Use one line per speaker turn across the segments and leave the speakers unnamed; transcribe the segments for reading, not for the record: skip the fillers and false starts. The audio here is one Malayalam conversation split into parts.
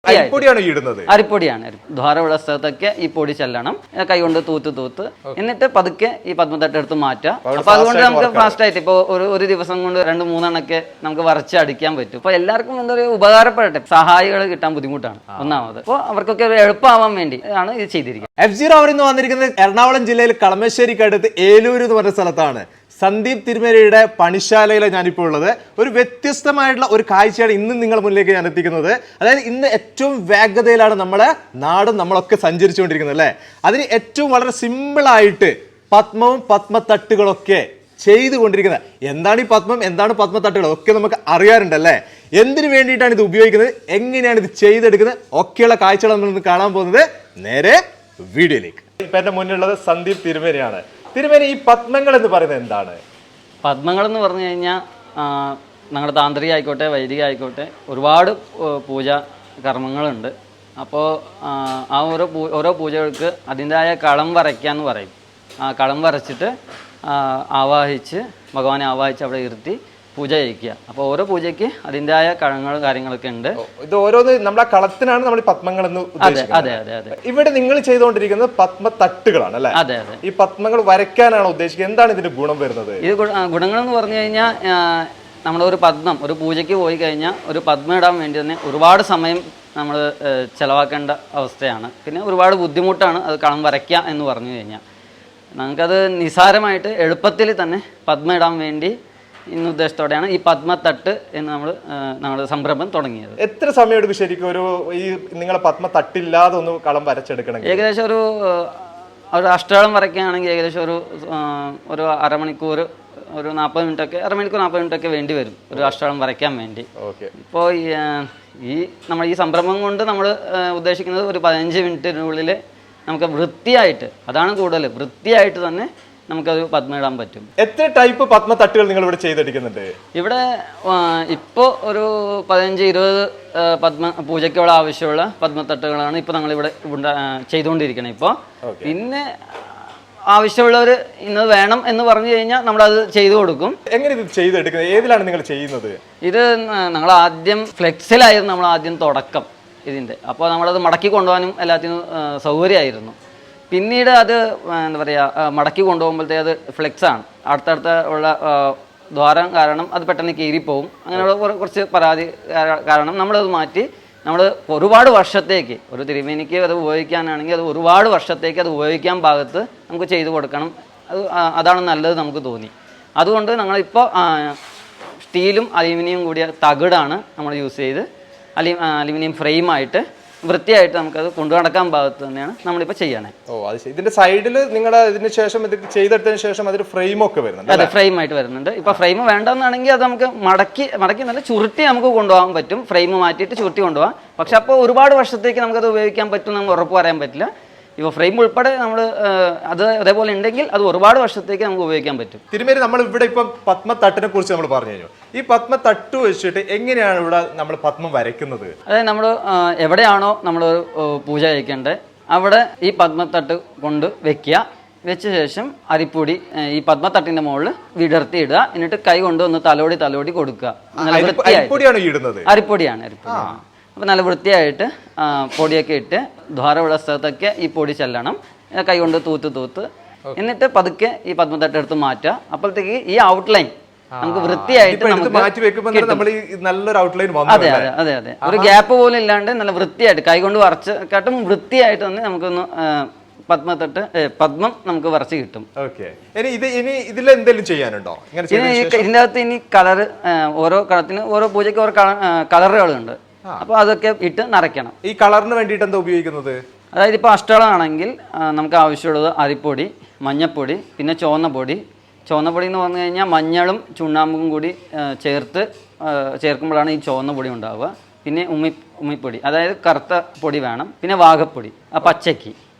അരിപ്പൊടിയാണ്. ദ്വാരമുള്ള സ്ഥലത്തൊക്കെ ഈ പൊടി ചെല്ലണം. കൈകൊണ്ട് തൂത്ത് എന്നിട്ട് പതുക്കെ ഈ പത്മത്തട്ട് എടുത്ത് മാറ്റാം. അപ്പൊ അതുകൊണ്ട് നമുക്ക് ഫാസ്റ്റ് ആയിട്ട് ഇപ്പൊ ഒരു ദിവസം കൊണ്ട് 2-3 നമുക്ക് വരച്ച് അടിക്കാൻ പറ്റും. അപ്പൊ എല്ലാവർക്കും എന്താ പറയുക, ഉപകാരപ്പെടട്ടെ. സഹായികൾ കിട്ടാൻ ബുദ്ധിമുട്ടാണ് ഒന്നാമത്. അപ്പോൾ അവർക്കൊക്കെ എളുപ്പമാവാൻ വേണ്ടി ആണ് ഇത് ചെയ്തിരിക്കുന്നത്.
ROVER വന്നിരിക്കുന്നത് എറണാകുളം ജില്ലയിൽ കളമശ്ശേരിക്കടുത്ത് ഏലൂർ എന്ന് പറഞ്ഞ സ്ഥലത്താണ്. സന്ദീപ് തിരുമേരിയുടെ പണിശാലയിലാണ് ഞാനിപ്പോൾ ഉള്ളത്. ഒരു വ്യത്യസ്തമായിട്ടുള്ള ഒരു കാഴ്ചയാണ് ഇന്ന് നിങ്ങളുടെ മുന്നിലേക്ക് ഞാൻ എത്തിക്കുന്നത്. അതായത് ഇന്ന് ഏറ്റവും വേഗതയിലാണ് നമ്മളെ നാടും നമ്മളൊക്കെ സഞ്ചരിച്ചുകൊണ്ടിരിക്കുന്നത് അല്ലേ. അതിന് ഏറ്റവും വളരെ സിമ്പിളായിട്ട് പത്മവും പത്മത്തട്ടുകളൊക്കെ ചെയ്തുകൊണ്ടിരിക്കുന്നത്. എന്താണ് ഈ പത്മം, എന്താണ് പത്മത്തട്ടുകൾ ഒക്കെ നമുക്ക് അറിയാറുണ്ടല്ലേ. എന്തിനു വേണ്ടിയിട്ടാണ് ഇത് ഉപയോഗിക്കുന്നത്, എങ്ങനെയാണ് ഇത് ചെയ്തെടുക്കുന്നത്, ഒക്കെയുള്ള കാഴ്ചകൾ നമ്മൾ കാണാൻ പോകുന്നത്. നേരെ വീഡിയോയിലേക്ക്. ഇപ്പൊ എന്റെ മുന്നിലുള്ളത് സന്ദീപ് തിരുമേനിയാണ്. തിരുമേനി, ഈ പത്മങ്ങൾ എന്ന് പറയുന്നത് എന്താണ്?
പത്മങ്ങൾ എന്ന് പറഞ്ഞു കഴിഞ്ഞാൽ ഞങ്ങളുടെ താന്ത്രിക ആയിക്കോട്ടെ വൈദിക ആയിക്കോട്ടെ ഒരുപാട് പൂജ കർമ്മങ്ങളുണ്ട്. അപ്പോൾ ആ ഓരോ പൂജകൾക്ക് അതിൻ്റെതായ കളം വരയ്ക്കാന്ന് പറയും. ആ കളം വരച്ചിട്ട് ആവാഹിച്ച് ഭഗവാനെ ആവാഹിച്ച് അവിടെ ഇരുത്തി പൂജ ചെയ്യിക്കുക. അപ്പോൾ ഓരോ പൂജയ്ക്ക് അതിൻ്റെതായ കാര്യങ്ങളൊക്കെ ഉണ്ട്.
ഇത് ഓരോന്ന് നമ്മുടെ കളത്തിനാണ് നമ്മൾ പത്മങ്ങൾ എന്ന് ഉദ്ദേശിക്കുന്നത്.
അതെ.
ഇവിടെ നിങ്ങൾ ചെയ്തുകൊണ്ടിരിക്കുന്നത് പത്മത്തട്ടുകളാണ് അല്ലേ?
അതെ.
ഈ പത്മങ്ങൾ വരയ്ക്കാനാണ് ഉദ്ദേശിക്കുന്നത്. എന്താണ് ഇതിന്റെ ഗുണം വരുന്നത്?
ഇത് ഗുണങ്ങൾ എന്ന് പറഞ്ഞു കഴിഞ്ഞാൽ നമ്മളൊരു പത്മം ഒരു പൂജയ്ക്ക് പോയി കഴിഞ്ഞാൽ ഒരു പത്മം ഇടാൻ വേണ്ടി തന്നെ ഒരുപാട് സമയം നമ്മൾ ചിലവാക്കേണ്ട അവസ്ഥയാണ്. പിന്നെ ഒരുപാട് ബുദ്ധിമുട്ടാണ് അത് കളം വരയ്ക്കുക എന്ന് പറഞ്ഞു കഴിഞ്ഞാൽ. നമുക്കത് നിസാരമായിട്ട് എളുപ്പത്തിൽ തന്നെ പത്മം ഇടാൻ വേണ്ടി ഇന്ന ഉദ്ദേശത്തോടെയാണ് ഈ പത്മത്തട്ട് എന്ന് നമ്മുടെ സംരംഭം തുടങ്ങിയത്.
എത്ര സമയം എടുക്കും ശരിക്കും ഒരു ഈ നിങ്ങളെ പത്മത്തട്ടില്ലാതെ ഒന്ന് കളം വരച്ചെടുക്കണം?
ഏകദേശം ഒരു അഷ്ടകളം വരയ്ക്കുകയാണെങ്കിൽ ഏകദേശം ഒരു അരമണിക്കൂർ, ഒരു 40 മിനിറ്റൊക്കെ, അരമണിക്കൂർ 40 മിനിറ്റൊക്കെ വേണ്ടി വരും ഒരു അഷ്ടകളം വരയ്ക്കാൻ വേണ്ടി. ഇപ്പോൾ നമ്മൾ ഈ സംരംഭം കൊണ്ട് നമ്മൾ ഉദ്ദേശിക്കുന്നത് ഒരു 15 മിനിറ്റിനുള്ളിൽ നമുക്ക് വൃത്തിയായിട്ട്, അതാണ് കൂടുതൽ, വൃത്തിയായിട്ട് തന്നെ നമുക്കത് പത്മം ഇടാൻ പറ്റും.
എത്ര ടൈപ്പ് പത്മത്തട്ടുകൾ നിങ്ങൾ ഇവിടെ ചെയ്തെടുക്കുന്നുണ്ട്?
ഇവിടെ ഇപ്പോൾ ഒരു 15-20 പത്മ പൂജയ്ക്കുള്ള ആവശ്യമുള്ള പത്മത്തട്ടുകളാണ് ഇപ്പോൾ ഞങ്ങളിവിടെ ചെയ്തുകൊണ്ടിരിക്കുന്നത്. ഇപ്പോൾ പിന്നെ ആവശ്യമുള്ളവർ ഇന്നത് വേണം എന്ന് പറഞ്ഞു കഴിഞ്ഞാൽ നമ്മളത് ചെയ്തു കൊടുക്കും.
എങ്ങനെ ഇത് ചെയ്തെടുക്കുന്നത്? ഏതിലാണ് നിങ്ങൾ ചെയ്യുന്നത്?
ഇത് നമ്മൾ ആദ്യം ഫ്ലെക്സിലായിരുന്നു നമ്മൾ ആദ്യം തുടക്കം ഇതിൻ്റെ. അപ്പോൾ നമ്മളത് മടക്കി കൊണ്ടുപോകാനും എല്ലാത്തിനും സൗകര്യമായിരുന്നു. പിന്നീട് അത് എന്താ പറയുക, മടക്കി കൊണ്ടുപോകുമ്പോഴത്തേ അത് ഫ്ലെക്സാണ്, അടുത്തടുത്ത ഉള്ള ദ്വാരം കാരണം അത് പെട്ടെന്ന് കീറിപ്പോവും. അങ്ങനെയുള്ള കുറച്ച് പരാതി കാരണം നമ്മളത് മാറ്റി നമ്മൾ ഒരുപാട് വർഷത്തേക്ക് ഒരു തിരുമേനിക്ക് അത് ഉപയോഗിക്കാനാണെങ്കിൽ അത് ഒരുപാട് വർഷത്തേക്ക് അത് ഉപയോഗിക്കാൻ പാകത്ത് നമുക്ക് ചെയ്തു കൊടുക്കണം. അതാണ് നല്ലത് നമുക്ക് തോന്നി. അതുകൊണ്ട് ഞങ്ങളിപ്പോൾ സ്റ്റീലും അലൂമിനിയം കൂടിയ തകിടാണ് നമ്മൾ യൂസ് ചെയ്ത് അലൂമിനിയം ഫ്രെയിമായിട്ട് വൃത്തിയായിട്ട് നമുക്കത് കൊണ്ടു നടക്കാൻ ഭാഗത്ത് തന്നെയാണ് നമ്മളിപ്പോൾ ചെയ്യണേ.
ഇതിന്റെ സൈഡിൽ നിങ്ങൾ ഇതിന് ശേഷം ഇത് ചെയ്തെടുത്തതിന് ശേഷം അതൊരു ഫ്രെയിമൊക്കെ വരുന്നുണ്ട്.
അതെ, ഫ്രെയിമായിട്ട് വരുന്നുണ്ട്. ഇപ്പോൾ ഫ്രെയിം വേണ്ടെന്നാണെങ്കിൽ അത് നമുക്ക് മടക്കി നല്ല ചുരുട്ടി നമുക്ക് കൊണ്ടുപോകാൻ പറ്റും. ഫ്രെയിം മാറ്റിയിട്ട് ചുരുട്ടി കൊണ്ടുപോകാം. പക്ഷെ അപ്പോൾ ഒരുപാട് വർഷത്തേക്ക് നമുക്കത് ഉപയോഗിക്കാൻ പറ്റും നമുക്ക് ഉറപ്പ് പറയാൻ പറ്റില്ല. ഇപ്പോൾ ഫ്രെയിം ഉൾപ്പെടെ നമ്മൾ അത് അതേപോലെ ഉണ്ടെങ്കിൽ അത് ഒരുപാട് വർഷത്തേക്ക് നമുക്ക് ഉപയോഗിക്കാൻ പറ്റും.
തിരുമേനി, നമ്മൾ ഇവിടെ ഇപ്പം പത്മത്തട്ടിനെ കുറിച്ച് നമ്മൾ പറഞ്ഞു കഴിഞ്ഞു. ഈ പത്മത്തട്ട് വെച്ചിട്ട് എങ്ങനെയാണ് ഇവിടെ നമ്മൾ പത്മം വരയ്ക്കുന്നത്?
അതായത് നമ്മൾ എവിടെയാണോ നമ്മൾ പൂജ കഴിക്കേണ്ടത് അവിടെ ഈ പത്മത്തട്ട് കൊണ്ട് വെച്ച ശേഷം അരിപ്പൊടി ഈ പത്മത്തട്ടിന്റെ മുകളിൽ വിടർത്തി ഇടുക. എന്നിട്ട് കൈ കൊണ്ട് ഒന്ന് തലോടി കൊടുക്കുക. അരിപ്പൊടിയാണ്. അപ്പോൾ നല്ല വൃത്തിയായിട്ട് പൊടിയൊക്കെ ഇട്ട് ദ്വാരമുള്ള സ്ഥലത്തൊക്കെ ഈ പൊടി ചെല്ലണം. കൈ കൊണ്ട് തൂത്ത് എന്നിട്ട് പതുക്കെ ഈ പത്മത്തട്ട് എടുത്ത് മാറ്റുക. അപ്പോഴത്തേക്ക് ഈ ഔട്ട്ലൈൻ നമുക്ക് വൃത്തിയായിട്ട് അതെ ഒരു ഗ്യാപ്പ് പോലും ഇല്ലാണ്ട് നല്ല വൃത്തിയായിട്ട് കൈ കൊണ്ട് വരച്ചും വൃത്തിയായിട്ട് തന്നെ നമുക്കൊന്ന് പത്മം നമുക്ക് വരച്ച് കിട്ടും. ഇതിൻ്റെ അകത്ത് ഇനി കളർ, ഓരോ കളത്തിന് ഓരോ പൂജയ്ക്ക് ഓരോ കളറുകളുണ്ട്. അപ്പോൾ അതൊക്കെ ഇട്ട് നിറയ്ക്കണം.
ഈ കളറിന് വേണ്ടിയിട്ട് എന്താ ഉപയോഗിക്കുന്നത്?
അതായത് ഇപ്പോൾ അഷ്ടകളാണെങ്കിൽ നമുക്ക് ആവശ്യമുള്ളത് അരിപ്പൊടി, മഞ്ഞപ്പൊടി, പിന്നെ ചുവന്ന പൊടി എന്ന് പറഞ്ഞു കഴിഞ്ഞാൽ മഞ്ഞളും ചുണ്ണാമ്പും കൂടി ചേർക്കുമ്പോഴാണ് ഈ ചുവന്ന പൊടി ഉണ്ടാവുക. പിന്നെ ഉമ്മിപ്പൊടി, അതായത് കറുത്ത പൊടി വേണം. പിന്നെ വാഗപ്പൊടി, പച്ചയ്ക്ക്.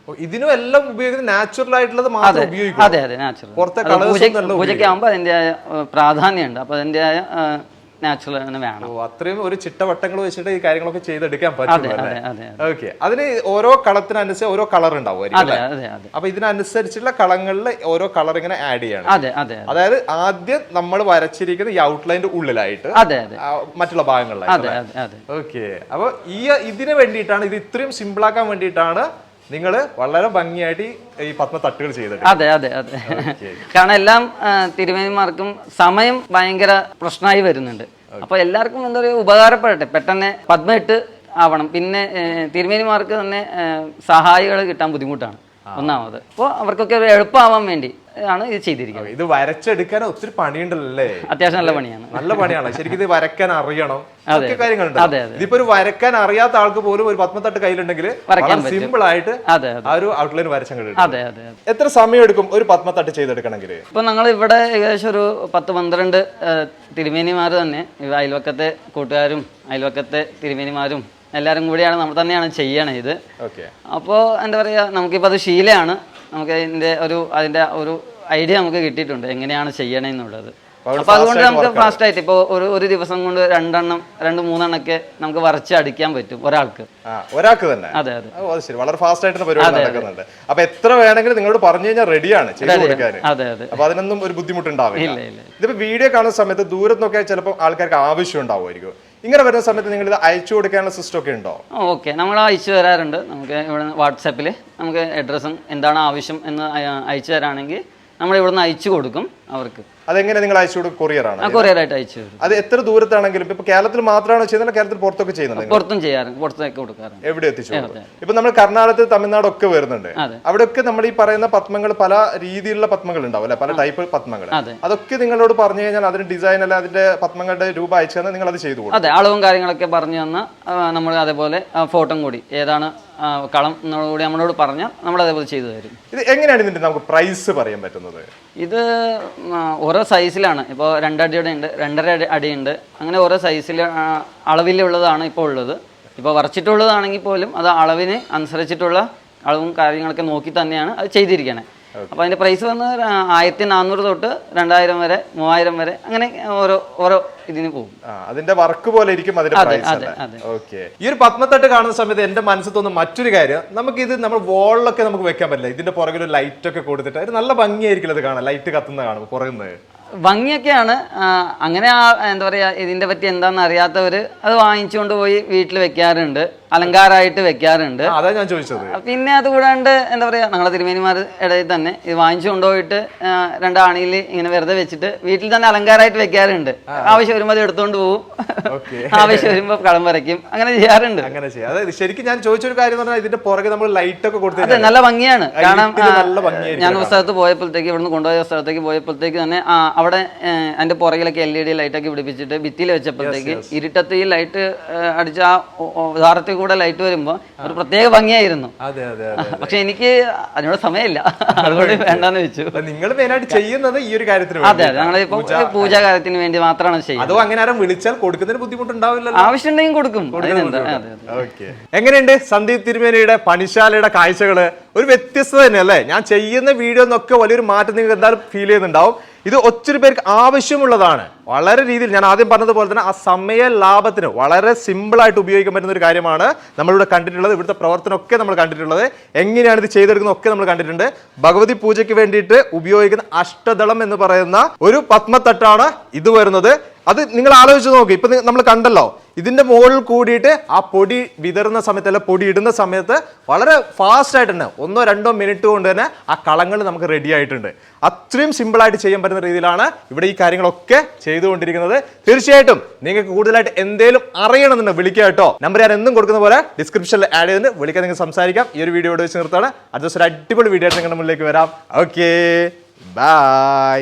ഇതിനും എല്ലാം ഉപയോഗിക്കുന്നത് നാച്ചുറൽ ആയിട്ടുള്ളത് മാത്രമേ ഉപയോഗിക്കൂ.
അതെ, നാച്ചുറൽ. പൂജയ്ക്ക് ആകുമ്പോൾ അതിൻ്റെതായ പ്രാധാന്യമുണ്ട്. അപ്പോൾ അതിൻ്റെതായ നാച്ചുറൽ തന്നെ വേണം.
അത്രയും ഒരു ചിട്ടവട്ടങ്ങൾ വെച്ചിട്ട് ഈ കാര്യങ്ങളൊക്കെ ചെയ്തെടുക്കാൻ പറ്റും. ഓക്കെ, അതിന് ഓരോ കളത്തിനനുസരിച്ച് ഓരോ കളർ ഉണ്ടാവും. അപ്പൊ ഇതിനനുസരിച്ചുള്ള കളങ്ങളിൽ ഓരോ കളർ ഇങ്ങനെ ആഡ് ചെയ്യണം. അതായത് ആദ്യം നമ്മൾ വരച്ചിരിക്കുന്ന ഈ ഔട്ട്ലൈൻ്റെ ഉള്ളിലായിട്ട് മറ്റുള്ള ഭാഗങ്ങളിലായിട്ട്. ഓക്കെ, അപ്പൊ ഇതിന് വേണ്ടിയിട്ടാണ്, ഇത് ഇത്രയും സിമ്പിൾ ആക്കാൻ വേണ്ടിയിട്ടാണ് നിങ്ങൾ വളരെ ഭംഗിയായിട്ട് ഈ പത്മത്തട്ടുകൾ ചെയ്തത്.
അതെ. കാരണം എല്ലാം തിരുമേനിമാർക്കും സമയം ഭയങ്കര പ്രശ്നമായി വരുന്നുണ്ട്. അപ്പൊ എല്ലാവർക്കും എന്താ പറയുക, ഉപകാരപ്പെടട്ടെ, പെട്ടെന്ന് പത്മ ആവണം. പിന്നെ തിരുമേനിമാർക്ക് തന്നെ സഹായികൾ കിട്ടാൻ ബുദ്ധിമുട്ടാണ് ഒന്നാമത്. അപ്പോൾ അവർക്കൊക്കെ എളുപ്പമാവാൻ വേണ്ടി ആണ് ഇത് ചെയ്തിരിക്കുന്നത്.
ഇത് വരച്ചെടുക്കാൻ ഒത്തിരി പണിയുണ്ടല്ലേ?
അത്യാവശ്യം നല്ല പണിയാണ്.
നല്ല പണിയാണ് ശരിക്കും. ഇത് വരക്കാൻ അറിയണം, കാര്യങ്ങളുണ്ട്. ഇതിപ്പോ ഒരു വരക്കാൻ അറിയാത്ത ആൾക്ക് പോലും ഒരു പത്മത്തട്ട് കയ്യിലുണ്ടെങ്കിൽ സിമ്പിൾ ആയിട്ട് ആ ഒരു ഔട്ട്ലൈൻ വരച്ചാൽ കിട്ടും. എത്ര സമയം എടുക്കും ഒരു പത്മത്തട്ട് ചെയ്തെടുക്കണമെങ്കിൽ?
ഇപ്പൊ ഞങ്ങൾ ഇവിടെ ഏകദേശം ഒരു 10-12 തിരുമേനിമാർ തന്നെ, അയൽവക്കത്തെ കൂട്ടുകാരും അയൽവക്കത്തെ തിരുമേനിമാരും എല്ലാവരും കൂടിയാണ് നമ്മൾ തന്നെയാണ് ചെയ്യണത് ഇത്. അപ്പോൾ എന്താ പറയുക, നമുക്കിപ്പോൾ അത് ശീലമാണ്. നമുക്ക് അതിൻ്റെ ഒരു ഐഡിയ നമുക്ക് കിട്ടിയിട്ടുണ്ട് എങ്ങനെയാണ് ചെയ്യണമെന്നുള്ളത്. അപ്പോൾ അതുകൊണ്ട് നമുക്ക് ഫാസ്റ്റ് ആയിട്ട് ഇപ്പോൾ ഒരു ദിവസം കൊണ്ട് 2-3 നമുക്ക് വരച്ച് അടിക്കാൻ പറ്റും ഒരാൾക്ക്
തന്നെ.
അതെ.
ശരി, വളരെ ഫാസ്റ്റ് ആയിട്ട് പരിപാടി നടക്കുന്നുണ്ട്. അപ്പൊ എത്ര വേണമെങ്കിലും നിങ്ങളോട് പറഞ്ഞു കഴിഞ്ഞാൽ റെഡിയാണ് ചെയ്തു കൊടുക്കാൻ. അപ്പൊ അതിനൊന്നും ഒരു ബുദ്ധിമുട്ടുണ്ടാവില്ല. ഇതിപ്പോ വീഡിയോ കാണുന്ന സമയത്ത് ദൂരത്തൊക്കെ ചിലപ്പോൾ ആൾക്കാർക്ക് ആവശ്യം ഉണ്ടാവുമായിരിക്കും. ഇങ്ങനെ വരുന്ന സമയത്ത് നിങ്ങൾ ഇത് അയച്ചു കൊടുക്കാനുള്ള സിസ്റ്റം ഒക്കെ ഉണ്ടോ?
ഓക്കെ, നമ്മൾ അയച്ചു തരാറുണ്ട്. നമുക്ക് ഇവിടെ വാട്സാപ്പിൽ നമുക്ക് അഡ്രസ്സും എന്താണ് ആവശ്യം എന്ന് അയച്ചു തരാണെങ്കിൽ നമ്മൾ ഇവിടുന്ന് അയച്ചു കൊടുക്കും അവർക്ക്.
അതെങ്ങനെ നിങ്ങൾ അയച്ചു കൊടുക്കും? കൊറിയറാണ്?
കൊറിയറായിട്ട് അയച്ചു തരും.
അത് എത്ര ദൂരത്താണെങ്കിലും ഇപ്പൊ കേരളത്തിൽ മാത്രമാണോ ചെയ്യുന്നത്, കേരളത്തിൽ പുറത്തൊക്കെ ചെയ്യുന്നത്?
പുറത്തും ചെയ്യാറുണ്ട്, പുറത്തേക്ക് കൊടുക്കാറുണ്ട്.
എവിടെ എത്തിച്ചു? ഇപ്പൊ നമ്മൾ കർണാടകത്തിൽ തമിഴ്നാടൊക്കെ വരുന്നുണ്ട്. അവിടെയൊക്കെ നമ്മൾ ഈ പറയുന്ന പത്മങ്ങൾ പല രീതിയിലുള്ള പത്മങ്ങൾ ഉണ്ടാവും അല്ലെ, പല ടൈപ്പ് പത്മങ്ങൾ. അതൊക്കെ നിങ്ങളോട് പറഞ്ഞു കഴിഞ്ഞാൽ അതിന് ഡിസൈൻ അല്ല അതിന്റെ പത്മങ്ങളുടെ രൂപ അയച്ചു തന്നാൽ നിങ്ങൾ അത് ചെയ്തു കൊടുക്കും?
അതെ, അളവും കാര്യങ്ങളൊക്കെ പറഞ്ഞു തന്നാൽ നമ്മൾ അതേപോലെ ഫോട്ടോ കൂടി ഏതാണ് കളം എന്നുകൂടി നമ്മളോട് പറഞ്ഞാൽ നമ്മൾ അതേപോലെ ചെയ്തു തരും.
ഇത് എങ്ങനെയാണ് ഇതിന്റെ നമുക്ക് പ്രൈസ് പറയാൻ പറ്റുന്നത്?
ഇത് ഓരോ സൈസിലാണ്. ഇപ്പോൾ 2 അടിയുടെ ഉണ്ട്, 2.5 അടിയുണ്ട്, അങ്ങനെ ഓരോ സൈസിൽ അളവിലുള്ളതാണ് ഇപ്പോൾ ഉള്ളത്. ഇപ്പോൾ വരച്ചിട്ടുള്ളതാണെങ്കിൽ പോലും അത് അളവിന് അനുസരിച്ചിട്ടുള്ള അളവും കാര്യങ്ങളൊക്കെ നോക്കി തന്നെയാണ് അത് ചെയ്തിരിക്കണേ. അപ്പോൾ അതിൻ്റെ പ്രൈസ് വന്ന് 1400 തൊട്ട് 2000 വരെ 3000 വരെ അങ്ങനെ ഓരോ ഇതിന് പോകും.
അതിന്റെ വർക്ക് പോലെ ഇരിക്കും അതിന്റെ പ്രൈസ്. ഓക്കെ, ഈ ഒരു പത്മത്തട്ട് കാണുന്ന സമയത്ത് എന്റെ മനസ്സിൽ തോന്നുന്ന മറ്റൊരു കാര്യം, നമുക്ക് ഇത് നമ്മൾ വോളിലൊക്കെ നമുക്ക് വെക്കാൻ പറ്റില്ല. ഇതിന്റെ പുറകിൽ ഒരു ലൈറ്റ് ഒക്കെ കൊടുത്തിട്ട് അത് നല്ല ഭംഗിയായിരിക്കും അത് കാണാൻ, ലൈറ്റ് കത്തുന്ന കാണുമ്പോൾ പുറകുന്നത്
ഭംഗിയൊക്കെയാണ്. അങ്ങനെ എന്താ പറയുക, ഇതിനെ പറ്റി എന്താണെന്ന് അറിയാത്തവർ അത് വാങ്ങിച്ചുകൊണ്ട് പോയി വീട്ടിൽ വെക്കാറുണ്ട്, അലങ്കാരമായിട്ട് വെക്കാറുണ്ട്.
അതാ ഞാൻ ചോദിച്ചത്.
പിന്നെ അതുകൂടാണ്ട് എന്താ പറയുക, ഞങ്ങളെ തിരുമേനിമാർ ഇടയിൽ തന്നെ ഇത് വാങ്ങിച്ചു കൊണ്ടുപോയിട്ട് 2 ആണിയിൽ ഇങ്ങനെ വെറുതെ വെച്ചിട്ട് വീട്ടിൽ തന്നെ അലങ്കാരമായിട്ട് വെക്കാറുണ്ട്. ആവശ്യം വരുമ്പോൾ അത് എടുത്തുകൊണ്ട് പോകും, ആവശ്യം വരുമ്പോൾ കളം വരയ്ക്കും, അങ്ങനെ ചെയ്യാറുണ്ട്.
ശരിക്കും ഞാൻ ചോദിച്ചൊരു കാര്യം എന്ന് പറഞ്ഞാൽ ഇതിന്റെ പുറകെ നമ്മൾ ലൈറ്റ് ഒക്കെ കൊടുത്തു.
അതെ, നല്ല ഭംഗിയാണ്. കാരണം ഞാൻ ഒരു സ്ഥലത്ത് പോയപ്പോഴത്തേക്ക്, ഇവിടുന്ന് കൊണ്ടുപോയ സ്ഥലത്തേക്ക് പോയപ്പോഴത്തേക്ക് തന്നെ അവിടെ അതിന്റെ പുറകിലൊക്കെ LED ലൈറ്റൊക്കെ പിടിപ്പിച്ചിട്ട് ഭിത്തിയിൽ വെച്ചപ്പോഴത്തേക്ക് ഇരുട്ടത്ത് ഈ ലൈറ്റ് അടിച്ച ആ ധാരത്തിൽ കൂടെ ലൈറ്റ് വരുമ്പോൾ ഒരു പ്രത്യേക ഭംഗിയായിരുന്നു. പക്ഷെ എനിക്ക് അതിനോട് സമയമില്ല, അതുകൊണ്ട് വേണ്ടെന്ന് വെച്ചു.
നിങ്ങൾ മെയിനായിട്ട് ചെയ്യുന്നത് ഈ ഒരു കാര്യത്തിന്?
അതെ, ഞങ്ങളിപ്പോ പൂജാ കാര്യത്തിന് വേണ്ടി മാത്രമാണ് ചെയ്യുന്നത്.
അതോ അങ്ങനെ ആരും വിളിച്ചാൽ കൊടുക്കുന്നതിന് ബുദ്ധിമുട്ടുണ്ടാവില്ല?
ആവശ്യമുണ്ടെങ്കിൽ കൊടുക്കും.
എങ്ങനെയുണ്ട് സന്ദീപ് തിരുമേനിയുടെ പണിശാലയുടെ കാഴ്ചകള്? ഒരു വ്യത്യസ്തത തന്നെ അല്ലേ? ഞാൻ ചെയ്യുന്ന വീഡിയോ എന്നൊക്കെ വലിയൊരു മാറ്റം നിങ്ങൾക്ക് എന്തായാലും ഫീൽ ചെയ്യുന്നുണ്ടാവും. ഇത് ഒത്തിരി പേർക്ക് ആവശ്യമുള്ളതാണ്. വളരെ രീതിയിൽ ഞാൻ ആദ്യം പറഞ്ഞതുപോലെ തന്നെ ആ സമയ ലാഭത്തിന് വളരെ സിമ്പിളായിട്ട് ഉപയോഗിക്കാൻ പറ്റുന്ന ഒരു കാര്യമാണ് നമ്മളിവിടെ കണ്ടിട്ടുള്ളത്. ഇവിടുത്തെ പ്രവർത്തനമൊക്കെ നമ്മൾ കണ്ടിട്ടുള്ളത്, എങ്ങനെയാണ് ഇത് ചെയ്തെടുക്കുന്നത് ഒക്കെ നമ്മൾ കണ്ടിട്ടുണ്ട്. ഭഗവതി പൂജയ്ക്ക് വേണ്ടിയിട്ട് ഉപയോഗിക്കുന്ന അഷ്ടദളം എന്ന് പറയുന്ന ഒരു പത്മത്തട്ടാണ് ഇത് വരുന്നത്. അത് നിങ്ങൾ ആലോചിച്ച് നോക്കി. ഇപ്പൊ നമ്മൾ കണ്ടല്ലോ, ഇതിന്റെ മുകളിൽ കൂടിയിട്ട് ആ പൊടി വിതറുന്ന സമയത്ത് അല്ല പൊടി ഇടുന്ന സമയത്ത് വളരെ ഫാസ്റ്റ് ആയിട്ട് തന്നെ 1-2 മിനിറ്റ് കൊണ്ട് തന്നെ ആ കളങ്ങൾ നമുക്ക് റെഡി ആയിട്ടുണ്ട്. അത്രയും സിമ്പിളായിട്ട് ചെയ്യാൻ പറ്റുന്ന രീതിയിലാണ് ഇവിടെ ഈ കാര്യങ്ങളൊക്കെ ചെയ്തുകൊണ്ടിരിക്കുന്നത്. തീർച്ചയായിട്ടും നിങ്ങൾക്ക് കൂടുതലായിട്ട് എന്തെങ്കിലും അറിയണമെന്നുണ്ടെങ്കിൽ വിളിക്കുക കേട്ടോ. നമ്പർ ഞാൻ എന്നും കൊടുക്കുന്ന പോലെ ഡിസ്ക്രിപ്ഷനിൽ ആഡ് ചെയ്ത് വിളിക്കാൻ നിങ്ങൾക്ക് സംസാരിക്കാം. ഈ ഒരു വീഡിയോ വെച്ച് നിർത്താണ്. അടുത്ത ദിവസം ഒരു അടിപൊളി വീഡിയോ ആയിട്ട് നിങ്ങളുടെ മുന്നിലേക്ക് വരാം. Okay, by.